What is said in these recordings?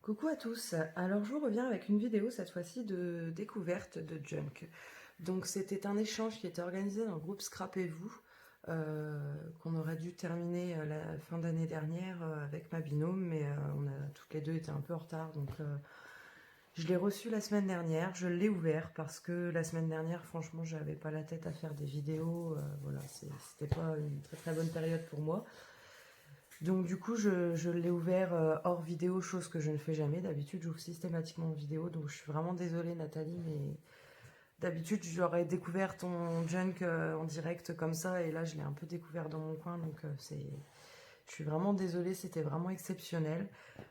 Coucou à tous, alors je vous reviens avec une vidéo cette fois-ci de découverte de junk. Donc c'était un échange qui était organisé dans le groupe Scrapez-vous, qu'on aurait dû terminer la fin d'année dernière avec ma binôme, mais on a toutes les deux été un peu en retard, donc je l'ai reçu la semaine dernière, je l'ai ouvert parce que la semaine dernière franchement j'avais pas la tête à faire des vidéos, voilà, c'était pas une très très bonne période pour moi. Donc du coup, je l'ai ouvert hors vidéo, chose que je ne fais jamais. D'habitude, j'ouvre systématiquement en vidéo, donc je suis vraiment désolée Nathalie, mais d'habitude, j'aurais découvert ton junk en direct comme ça, et là, je l'ai un peu découvert dans mon coin, donc je suis vraiment désolée, c'était vraiment exceptionnel.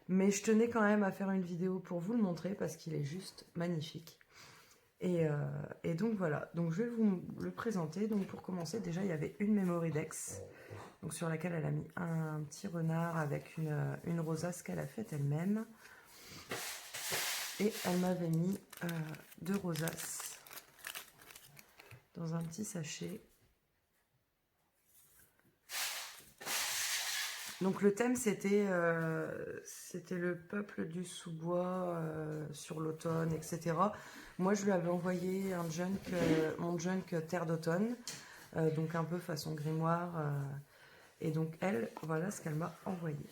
Mais je tenais quand même à faire une vidéo pour vous le montrer, parce qu'il est juste magnifique. Et donc voilà, donc je vais vous le présenter. Donc pour commencer, déjà, il y avait une Memory Dex, donc sur laquelle elle a mis un petit renard avec une rosace qu'elle a faite elle-même. Et elle m'avait mis deux rosaces dans un petit sachet. Donc le thème c'était le peuple du sous-bois sur l'automne, etc. Moi je lui avais envoyé un junk, mon junk Terre d'automne, donc un peu façon grimoire. Et donc elle, voilà ce qu'elle m'a envoyé.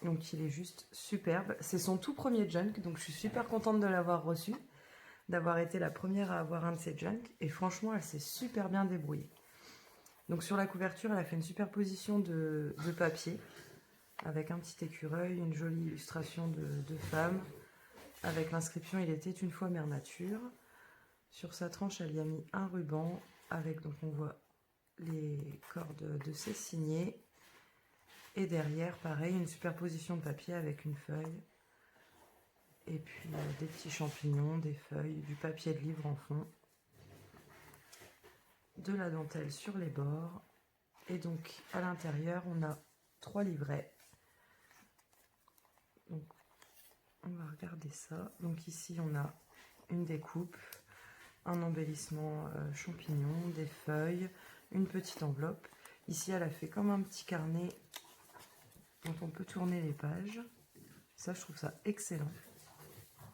Donc il est juste superbe. C'est son tout premier junk, donc je suis super contente de l'avoir reçu, d'avoir été la première à avoir un de ces junks. Et franchement, elle s'est super bien débrouillée. Donc sur la couverture, elle a fait une superposition de papier, avec un petit écureuil, une jolie illustration de femme, avec l'inscription « Il était une fois mère nature ». Sur sa tranche, elle y a mis un ruban, avec, donc on voit les cordes de ses signets. Et derrière, pareil, une superposition de papier avec une feuille. Et puis des petits champignons, des feuilles, du papier de livre en fond. De la dentelle sur les bords. Et donc à l'intérieur, on a 3 livrets. Donc on va regarder ça. Donc ici, on a une découpe, un embellissement champignon, des feuilles, une petite enveloppe. Ici, elle a fait comme un petit carnet dont on peut tourner les pages. Ça, je trouve ça excellent.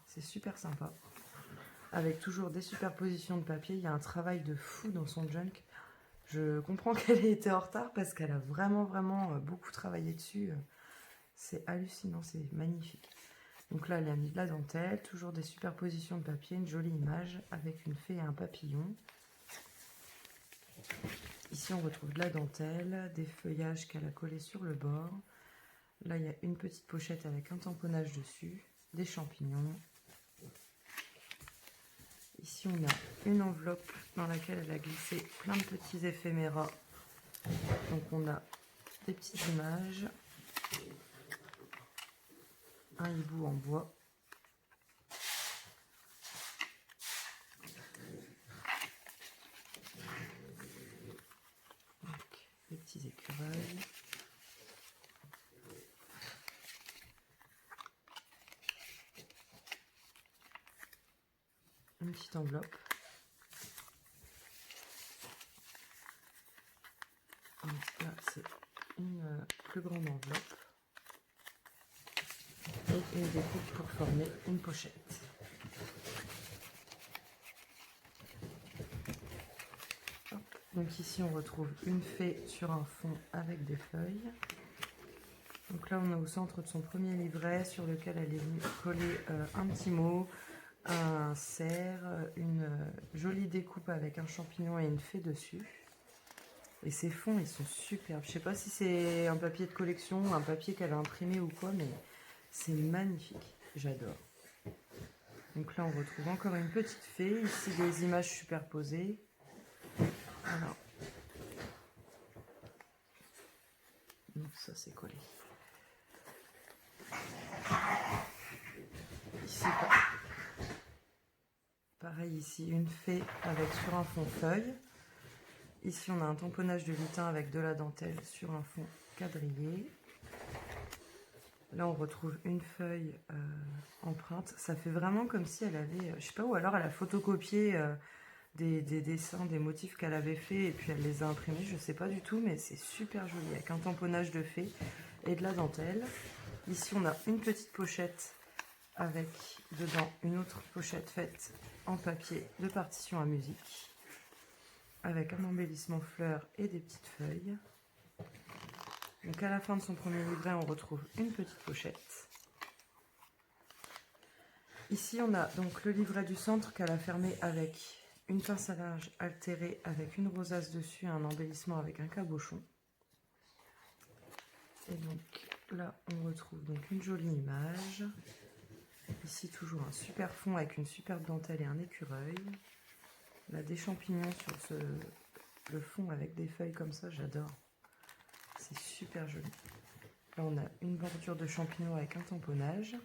C'est super sympa. Avec toujours des superpositions de papier. Il y a un travail de fou dans son junk. Je comprends qu'elle ait été en retard parce qu'elle a vraiment beaucoup travaillé dessus. C'est hallucinant, c'est magnifique. Donc là, elle a mis de la dentelle, toujours des superpositions de papier, une jolie image avec une fée et un papillon. Ici, on retrouve de la dentelle, des feuillages qu'elle a collés sur le bord. Là, il y a une petite pochette avec un tamponnage dessus, des champignons. Ici, on a une enveloppe dans laquelle elle a glissé plein de petits éphéméras. Donc, on a des petites images, un hibou en bois. Donc, des petits écureuils. Une petite enveloppe. Donc là, c'est une plus grande enveloppe. Et une découpe pour former une pochette. Hop. Donc ici, on retrouve une fée sur un fond avec des feuilles. Donc là, on est au centre de son premier livret sur lequel elle est venue coller un petit mot, un cerf, une jolie découpe avec un champignon et une fée dessus. Et ces fonds, ils sont superbes. Je sais pas si c'est un papier de collection, un papier qu'elle a imprimé ou quoi, mais c'est magnifique. J'adore. Donc là, on retrouve encore une petite fée. Ici, des images superposées. Voilà. Donc ça, c'est collé. Ici, pareil, ici, une fée avec sur un fond feuille. Ici, on a un tamponnage de lutin avec de la dentelle sur un fond quadrillé. Là, on retrouve une feuille empreinte. Ça fait vraiment comme si elle avait, je sais pas, ou alors elle a photocopié des dessins, des motifs qu'elle avait fait et puis elle les a imprimés, je sais pas du tout, mais c'est super joli avec un tamponnage de fée et de la dentelle. Ici on a une petite pochette avec dedans une autre pochette faite en papier de partition à musique avec un embellissement fleurs et des petites feuilles. Donc à la fin de son premier livret on retrouve une petite pochette. Ici on a donc le livret du centre qu'elle a fermé avec une pince à linge altérée avec une rosace dessus et un embellissement avec un cabochon. Et donc là on retrouve donc une jolie image. Ici toujours un super fond avec une superbe dentelle et un écureuil. Là des champignons sur le fond avec des feuilles comme ça, j'adore. C'est super joli. Là on a une bordure de champignons avec un tamponnage.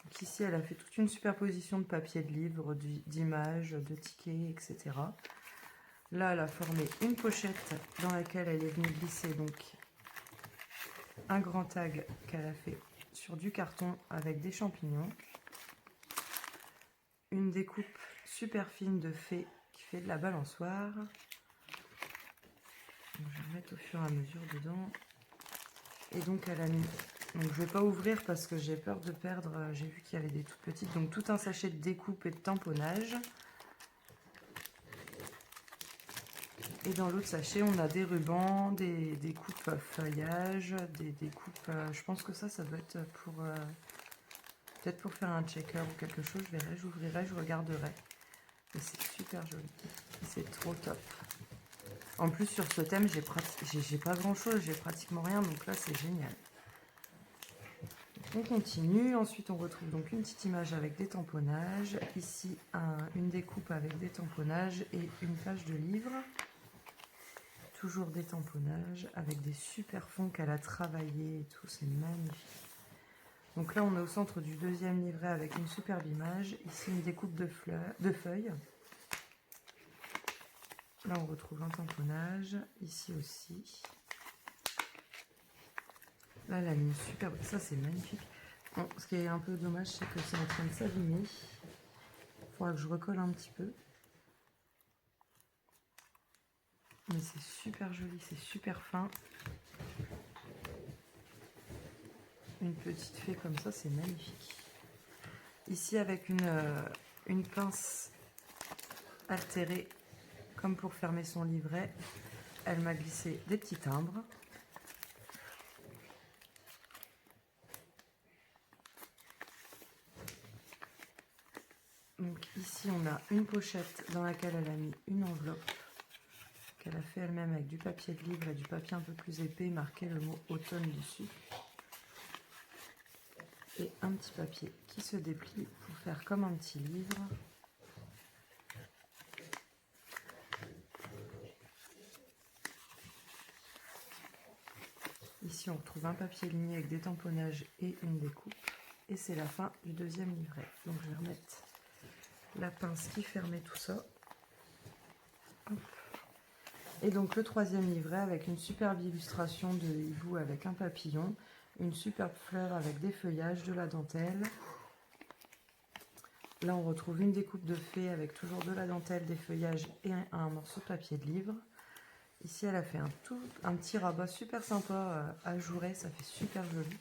Donc ici elle a fait toute une superposition de papier de livre, d'images, de tickets, etc. Là elle a formé une pochette dans laquelle elle est venue glisser donc un grand tag qu'elle a fait sur du carton avec des champignons. Une découpe super fine de fée qui fait de la balançoire. Donc, je vais remettre au fur et à mesure dedans. Et donc elle a mis... Donc je vais pas ouvrir parce que j'ai peur de perdre. J'ai vu qu'il y avait des toutes petites. Donc tout un sachet de découpe et de tamponnage. Et dans l'autre sachet, on a des rubans, des coupes feuillage, des coupes... je pense que ça doit être pour... peut-être pour faire un checker ou quelque chose. Je verrai, j'ouvrirai, je regarderai. Et c'est super joli. C'est trop top. En plus, sur ce thème, j'ai pas grand-chose. J'ai pratiquement rien. Donc là, c'est génial. On continue. Ensuite, on retrouve donc une petite image avec des tamponnages. Ici, une découpe avec des tamponnages et une page de livre. Toujours des tamponnages avec des super fonds qu'elle a travaillé et tout. C'est magnifique. Donc là, on est au centre du deuxième livret avec une superbe image. Ici, une découpe de feuilles. Là, on retrouve un tamponnage. Ici aussi. Là, elle a mis une superbe... Ça, c'est magnifique. Bon, ce qui est un peu dommage, c'est que c'est en train de s'abîmer. Il faudra que je recolle un petit peu. Mais c'est super joli, c'est super fin. Une petite fée comme ça, c'est magnifique. Ici, avec une pince altérée, comme pour fermer son livret, elle m'a glissé des petits timbres. Donc ici, on a une pochette dans laquelle elle a mis une enveloppe qu'elle a fait elle-même avec du papier de livre et du papier un peu plus épais, marqué le mot automne dessus. Et un petit papier qui se déplie pour faire comme un petit livre. Ici, on retrouve un papier ligné avec des tamponnages et une découpe. Et c'est la fin du deuxième livret. Donc, je vais remettre la pince qui fermait tout ça. Hop. Et donc, le troisième livret avec une superbe illustration de hibou avec un papillon, une superbe fleur avec des feuillages, de la dentelle. Là, on retrouve une découpe de fée avec toujours de la dentelle, des feuillages et un morceau de papier de livre. Ici, elle a fait un petit rabat super sympa à jouer, ça fait super joli.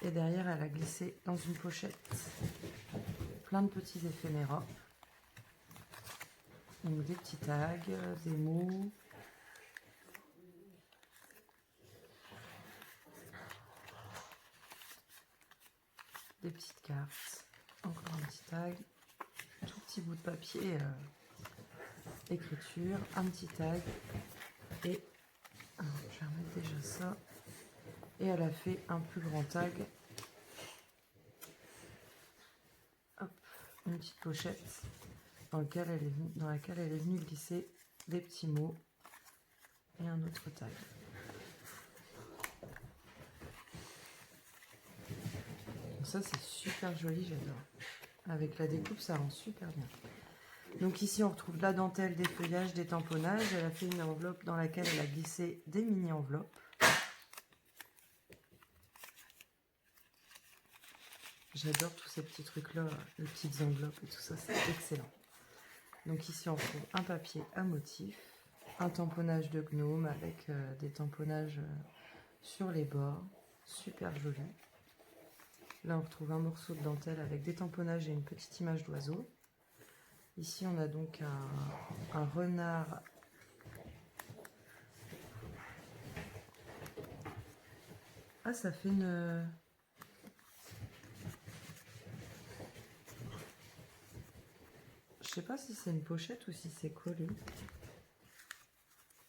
Et derrière, elle a glissé dans une pochette plein de petits éphéméras. Donc des petits tags, des mots. Des petites cartes. Encore un petit tag. Tout petit bout de papier. Écriture. Un petit tag. Et je vais remettre déjà ça. Et elle a fait un plus grand tag. Hop, une petite pochette dans laquelle elle est venue glisser des petits mots et un autre tag. Donc ça c'est super joli, j'adore. Avec la découpe ça rend super bien. Donc ici on retrouve de la dentelle, des feuillages, des tamponnages. Elle a fait une enveloppe dans laquelle elle a glissé des mini-enveloppes. J'adore tous ces petits trucs là, les petites enveloppes et tout ça, c'est excellent. Donc ici on retrouve un papier à motif, un tamponnage de gnome avec des tamponnages sur les bords, super joli. Là on retrouve un morceau de dentelle avec des tamponnages et une petite image d'oiseau. Ici on a donc un renard ça fait une... Je sais pas si c'est une pochette ou si c'est collé.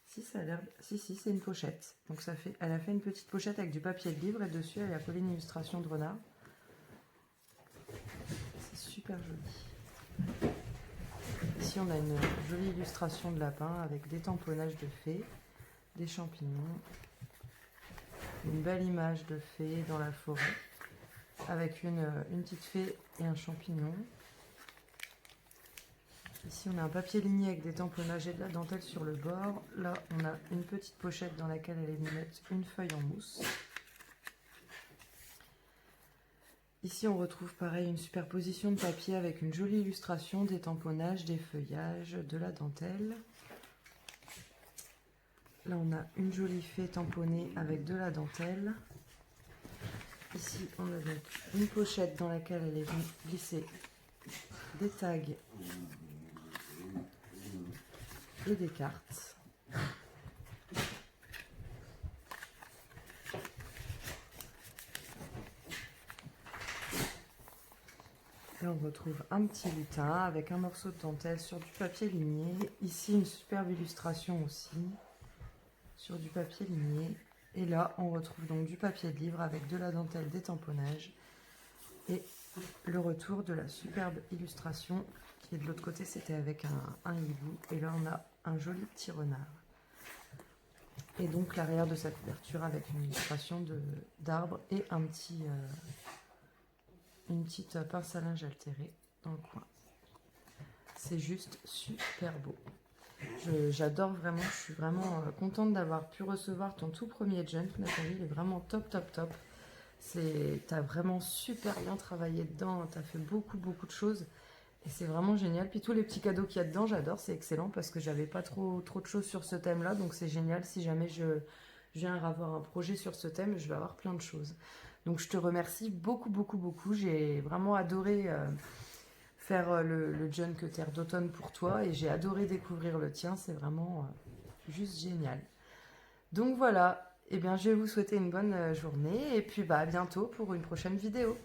Si, ça a l'air... Si, c'est une pochette. Donc ça fait... Elle a fait une petite pochette avec du papier de livre et dessus elle a collé une illustration de renard. C'est super joli. Ici on a une jolie illustration de lapin avec des tamponnages de fées, des champignons, une belle image de fée dans la forêt avec une petite fée et un champignon. Ici, on a un papier ligné avec des tamponnages et de la dentelle sur le bord. Là, on a une petite pochette dans laquelle elle est venue mettre une feuille en mousse. Ici, on retrouve pareil une superposition de papier avec une jolie illustration, des tamponnages, des feuillages, de la dentelle. Là, on a une jolie fée tamponnée avec de la dentelle. Ici, on a donc une pochette dans laquelle elle est venue glisser des tags et des cartes. Là, on retrouve un petit lutin avec un morceau de dentelle sur du papier ligné. Ici, une superbe illustration aussi sur du papier ligné. Et là, on retrouve donc du papier de livre avec de la dentelle, des tamponnages et le retour de la superbe illustration qui est de l'autre côté, c'était avec un hibou. Et là, on a un joli petit renard. Et donc, l'arrière de sa couverture avec une illustration d'arbre et une petite pince à linge altérée dans le coin. C'est juste super beau. J'adore vraiment, je suis vraiment contente d'avoir pu recevoir ton tout premier Junk, Nathalie. Il est vraiment top, top, top. T'as vraiment super bien travaillé dedans, t'as fait beaucoup, beaucoup de choses. Et c'est vraiment génial. Puis tous les petits cadeaux qu'il y a dedans, j'adore, c'est excellent parce que j'avais pas trop de choses sur ce thème-là. Donc c'est génial, si jamais je viens avoir un projet sur ce thème, je vais avoir plein de choses. Donc je te remercie beaucoup, beaucoup, beaucoup. J'ai vraiment adoré faire le Junk Terre d'automne pour toi et j'ai adoré découvrir le tien. C'est vraiment juste génial. Donc voilà, eh bien, je vais vous souhaiter une bonne journée et puis à bientôt pour une prochaine vidéo.